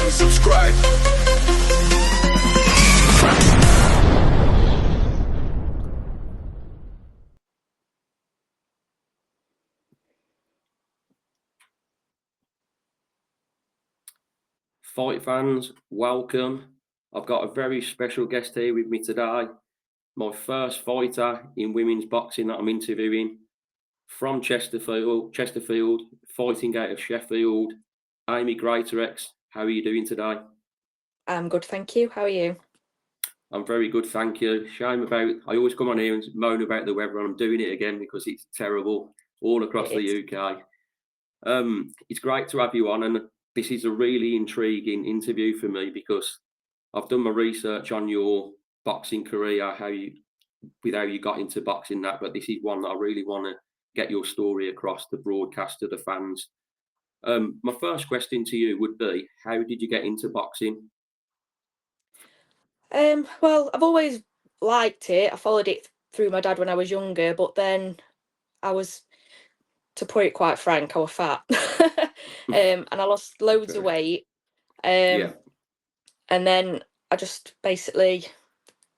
and subscribe. Fight fans, welcome. I've got a very special guest here with me today. My first fighter in women's boxing that I'm interviewing from Chesterfield, fighting out of Sheffield. Amy Greatorex, how are you doing today? I'm good, thank you. How are you? I'm very good, thank you. I always come on here and moan about the weather, and I'm doing it again because it's terrible all across the UK. It's great to have you on, and this is a really intriguing interview for me because I've done my research on your boxing career, how you got into boxing, but this is one that I really want to get your story across the broadcast to the fans. My first question to you would be, how did you get into boxing? Well, I've always liked it. I followed it through my dad when I was younger, but then I was, to put it quite frank, I was fat. And I lost loads of weight. Yeah. And then I just basically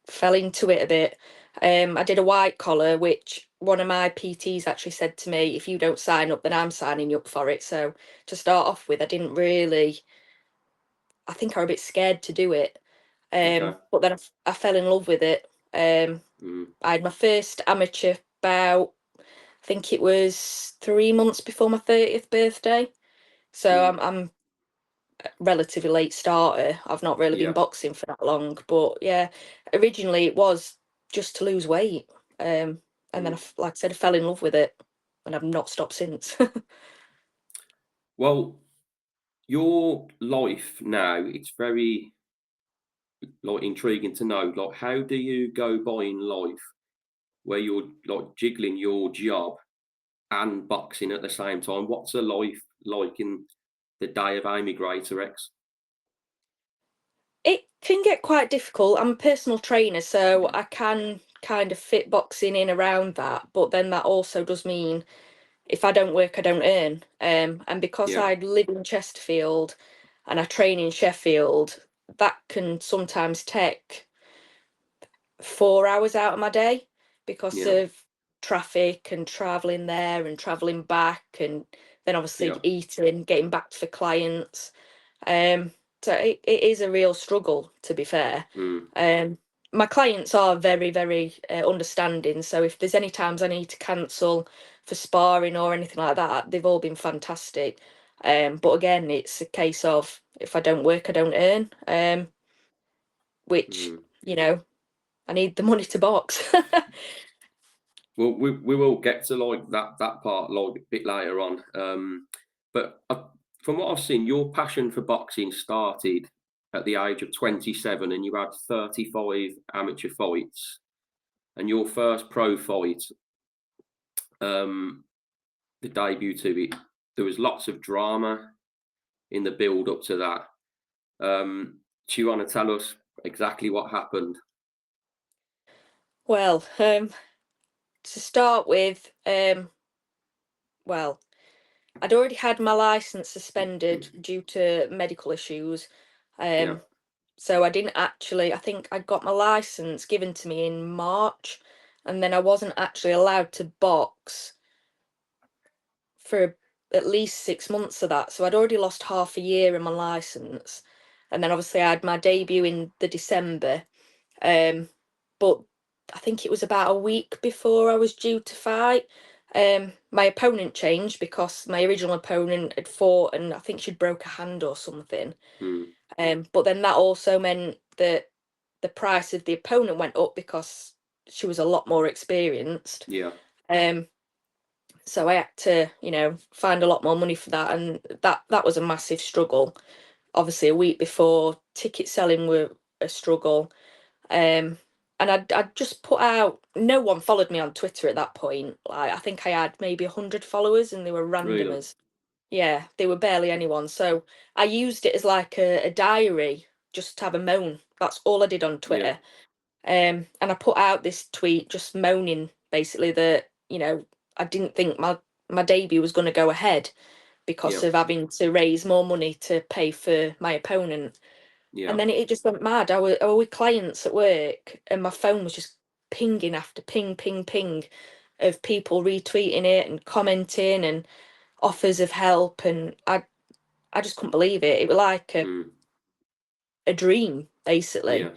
fell into it a bit. I did a white collar, which one of my PTs actually said to me, if you don't sign up, then I'm signing you up for it. So to start off with, I think I was a bit scared to do it. But then I fell in love with it. I had my first amateur bout, I think it was 3 months before my 30th birthday. So I'm a relatively late starter. I've not really been boxing for that long. But yeah, originally it was just to lose weight. And then, like I said, I fell in love with it and I've not stopped since. Well, your life now, it's very intriguing to know, how do you go by in life where you're jiggling your job and boxing at the same time? What's a life like in the day of Amy Greatorex? It can get quite difficult. I'm a personal trainer, so I can kind of fit boxing in around that. But then that also does mean if I don't work, I don't earn. And because I live in Chesterfield and I train in Sheffield, that can sometimes take 4 hours out of my day because of traffic and traveling there and traveling back, and then obviously eating, getting back for clients. So it is a real struggle, to be fair. My clients are very, very understanding. So if there's any times I need to cancel for sparring or anything like that, they've all been fantastic. But again, it's a case of if I don't work, I don't earn. Which, I need the money to box. Well, we will get to that part a bit later on. But from what I've seen, your passion for boxing started at the age of 27, and you had 35 amateur fights. And your first pro fight, the debut to it, there was lots of drama in the build up to that. Do you want to tell us exactly what happened? Well, to start with, well, I'd already had my license suspended due to medical issues. So I didn't actually, I think I got my license given to me in March, and then I wasn't actually allowed to box for at least 6 months of that. So I'd already lost half a year in my license. And then obviously I had my debut in the December. But I think it was about a week before I was due to fight. My opponent changed because my original opponent had fought and I think she'd broke a hand or something. But then that also meant that the price of the opponent went up because she was a lot more experienced. So I had to, find a lot more money for that, and that was a massive struggle. Obviously, a week before, ticket selling were a struggle. And I'd just put out, no one followed me on Twitter at that point. Like, I think I had maybe 100 followers and they were randomers. Really? Yeah, they were barely anyone. So I used it as like a diary, just to have a moan. That's all I did on Twitter. And I put out this tweet just moaning basically that, I didn't think my debut was going to go ahead. because Yeah. of having to raise more money to pay for my opponent. Yeah. And then it just went mad. I was with clients at work, and my phone was just pinging after ping, ping, ping of people retweeting it and commenting and offers of help. And I just couldn't believe it. It was like a dream, basically.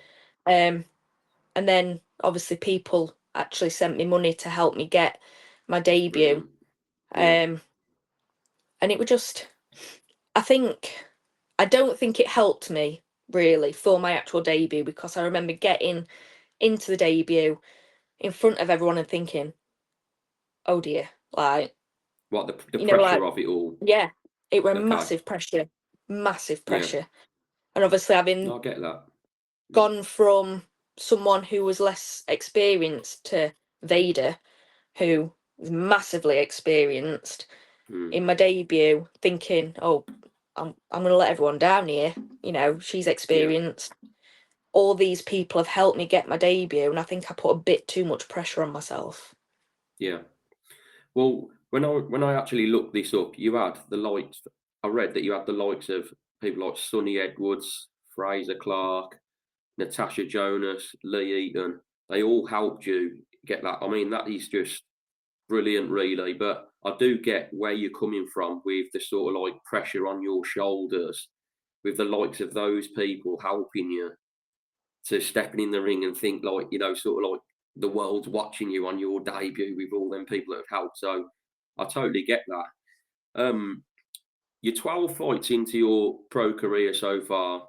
Yeah. And then obviously people actually sent me money to help me get my debut. Brilliant. Yeah. And it was just, I don't think it helped me really for my actual debut, because I remember getting into the debut in front of everyone and thinking, oh dear, like, What the you know, like, pressure of it all? yeah, it were Okay. massive Yeah. pressure. And obviously having No, I get that. gone from someone who was less experienced to Vader, who was massively experienced in my debut, thinking, oh, I'm going to let everyone down here. You know, she's Yeah. experienced. All these people have helped me get my debut, and I think I put a bit too much pressure on myself. Yeah. Well, when I actually looked this up, you had the likes. I read that you had the likes of people like Sonny Edwards, Fraser Clark, Natasha Jonas, Lee Eaton. They all helped you get that. I mean, that is just brilliant, really. But I do get where you're coming from with the sort of like pressure on your shoulders, with the likes of those people helping you to stepping in the ring and think like, sort of like the world's watching you on your debut with all them people that have helped. So I totally get that. You're 12 fights into your pro career so far.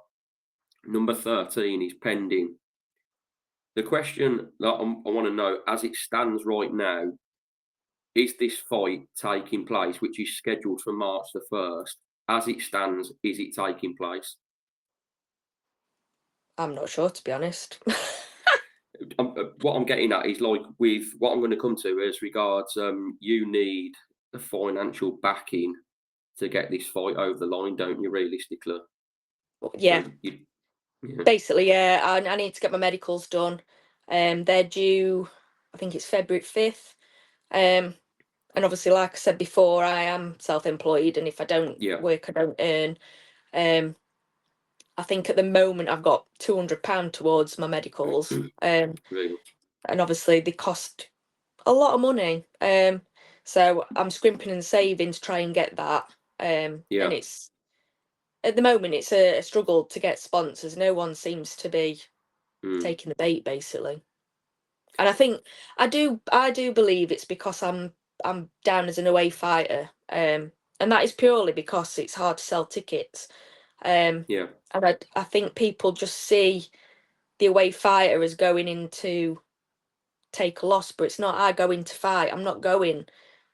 Number 13 is pending. The question that I want to know, as it stands right now, is this fight taking place, which is scheduled for March the 1st? As it stands, is it taking place? I'm not sure, to be honest. What I'm getting at is like with what I'm going to come to as regards, you need the financial backing to get this fight over the line, don't you? Realistically, Yeah, so yeah, basically, yeah. I need to get my medicals done. They're due, I think it's February 5th. And obviously, like I said before, I am self-employed, and if I don't yeah, work, I don't earn. I think at the moment I've got £200 towards my medicals. really, And obviously they cost a lot of money. So I'm scrimping and saving to try and get that. And yeah, it's at the moment it's a struggle to get sponsors. No one seems to be mm, taking the bait, basically. And I think I do believe it's because I'm down as an away fighter. And that is purely because it's hard to sell tickets. yeah, And I think people just see the away fighter as going in to take a loss, but it's not. I go in to fight. I'm not going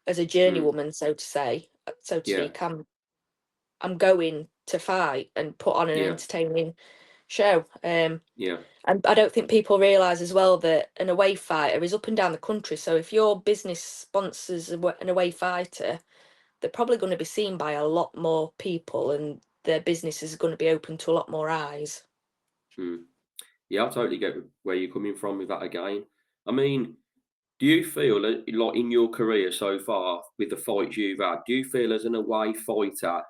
as a mm, journeywoman, so to yeah, speak. I'm going to fight and put on an yeah, entertaining show. yeah, And I don't think people realise as well that an away fighter is up and down the country. So if your business sponsors an away fighter, they're probably going to be seen by a lot more people, and their business is going to be open to a lot more eyes. mm. Yeah. I totally get where you're coming from with that again. I mean, do you feel like in your career so far with the fights you've had, do you feel as an away fighter,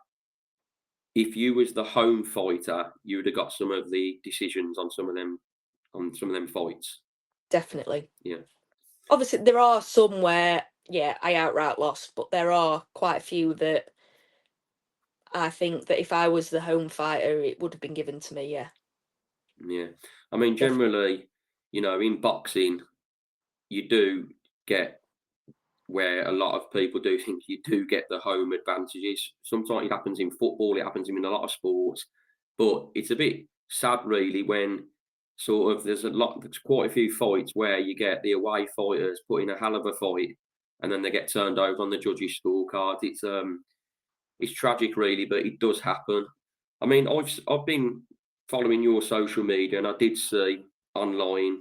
if you was the home fighter, you would have got some of the decisions on some of them fights? Definitely. Yeah, Obviously, there are some where, yeah, I outright lost, but there are quite a few that I think that if I was the home fighter, it would have been given to me. Yeah, yeah. I mean, definitely. generally, in boxing, you do get where a lot of people do think you do get the home advantages. Sometimes it happens in football, it happens in a lot of sports, but it's a bit sad really when sort of there's quite a few fights where you get the away fighters put in a hell of a fight and then they get turned over on the judges' scorecard. It's tragic really, but it does happen. I mean, I've been following your social media and I did see online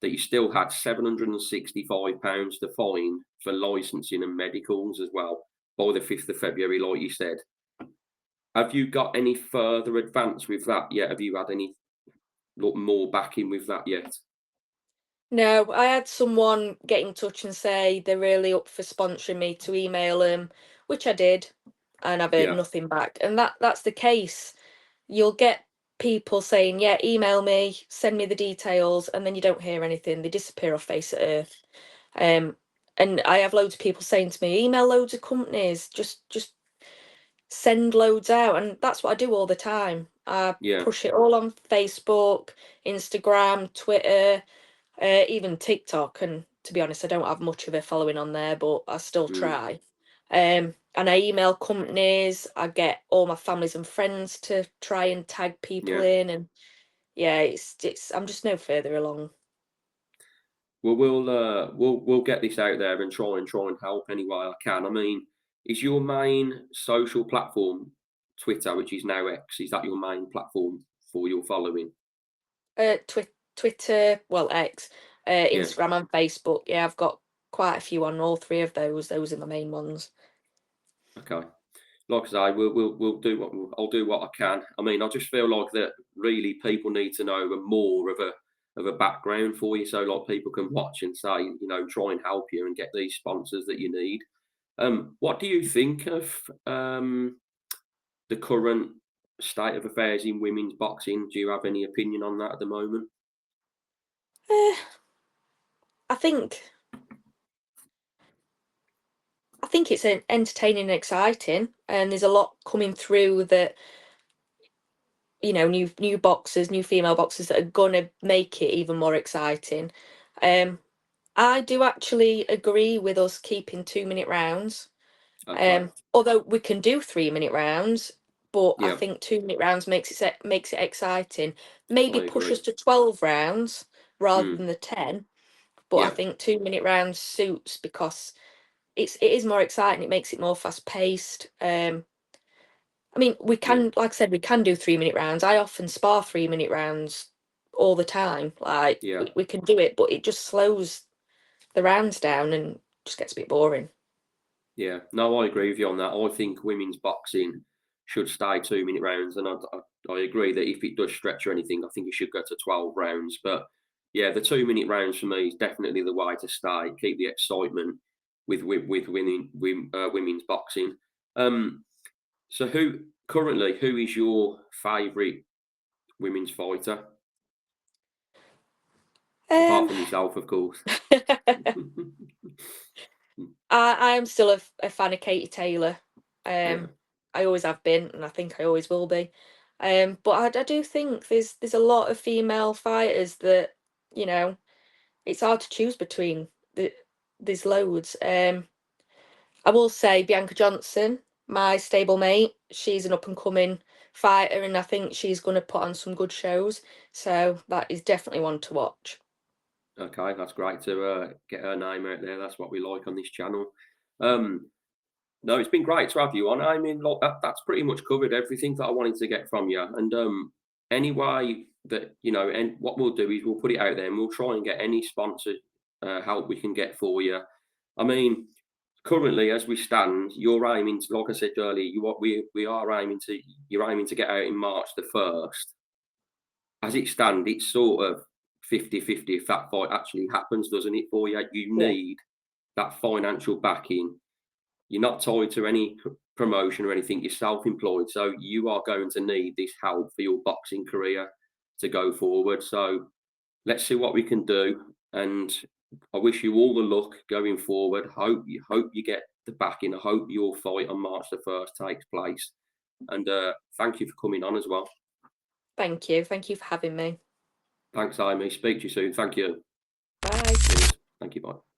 that you still had £765 to fine for licensing and medicals as well by the 5th of February, like you said. Have you got any further advance with that yet? Have you had any more backing with that yet? No, I had someone get in touch and say they're really up for sponsoring me to email them, which I did. and I've heard Yeah. nothing back. And that's the case. You'll get people saying, yeah, email me, send me the details, and then you don't hear anything. They disappear off face of earth. And I have loads of people saying to me, email loads of companies, just send loads out. And that's what I do all the time. I Yeah. push it all on Facebook, Instagram, Twitter, even TikTok. And to be honest, I don't have much of a following on there, but I still try. And I email companies. I get all my families and friends to try and tag people in, and yeah, it's I'm just no further along. Well, we'll get this out there and try and help any way I can. I mean, is your main social platform Twitter, which is now X? Is that your main platform for your following? Twitter, well, X, Yeah. Instagram and Facebook. Yeah, I've got quite a few on all three of those. Those are the main ones. Okay. Like I say, we'll do I'll do what I can. I mean, I just feel like that really people need to know more of a background for you, so like people can watch and say, try and help you and get these sponsors that you need. What do you think of the current state of affairs in women's boxing? Do you have any opinion on that at the moment? Eh, I think it's entertaining and exciting, and there's a lot coming through that, new boxers, new female boxers that are gonna make it even more exciting. I do actually agree with us keeping 2-minute rounds. Okay. Although we can do 3-minute rounds, but I Yeah, think 2-minute rounds makes it exciting. Maybe I push agree. us to 12 rounds rather Mm, than the 10. But I yeah, think 2-minute rounds suits because it is more exciting. It makes it more fast paced. I mean, we yeah, can, like I said, we can do 3-minute rounds. I often spar 3-minute rounds all the time. Like yeah. we can do it, but it just slows the rounds down and just gets a bit boring. Yeah, no, I agree with you on that. I think women's boxing should stay 2 minute rounds, and I agree that if it does stretch or anything, I think it should go to 12 rounds. But yeah, the 2 minute rounds for me is definitely the way to stay. Keep the excitement with women's boxing. Um, so who is your favourite women's fighter apart Um, from yourself, of course? I am still a fan of Katie Taylor. Yeah, I always have been, and I think I always will be. But I do think there's a lot of female fighters that, you know it's hard to choose between. There's loads. I will say Bianca Johnson, my stablemate, she's an up and coming fighter, and I think she's going to put on some good shows. So that is definitely one to watch. okay, that's great to get her name out there. That's what we like on this channel. Um, No, it's been great to have you on. I mean, look, that's pretty much covered everything that I wanted to get from you. And any way that and what we'll do is we'll put it out there and we'll try and get any sponsor help we can get for you. I mean, currently as we stand, you're aiming to, like I said earlier, we are aiming to you're aiming to get out in March the 1st. As it stands, it's sort of 50-50 if that fight actually happens, doesn't it? For you, you Yeah. need that financial backing. You're not tied to any promotion or anything. You're self-employed, so you are going to need this help for your boxing career to go forward. So let's see what we can do, and I wish you all the luck going forward. Hope you get the backing. I hope your fight on March the 1st takes place. And thank you for coming on as well. Thank you. Thank you for having me. Thanks, Amy. Speak to you soon. Thank you. Bye. Cheers. Thank you. Bye.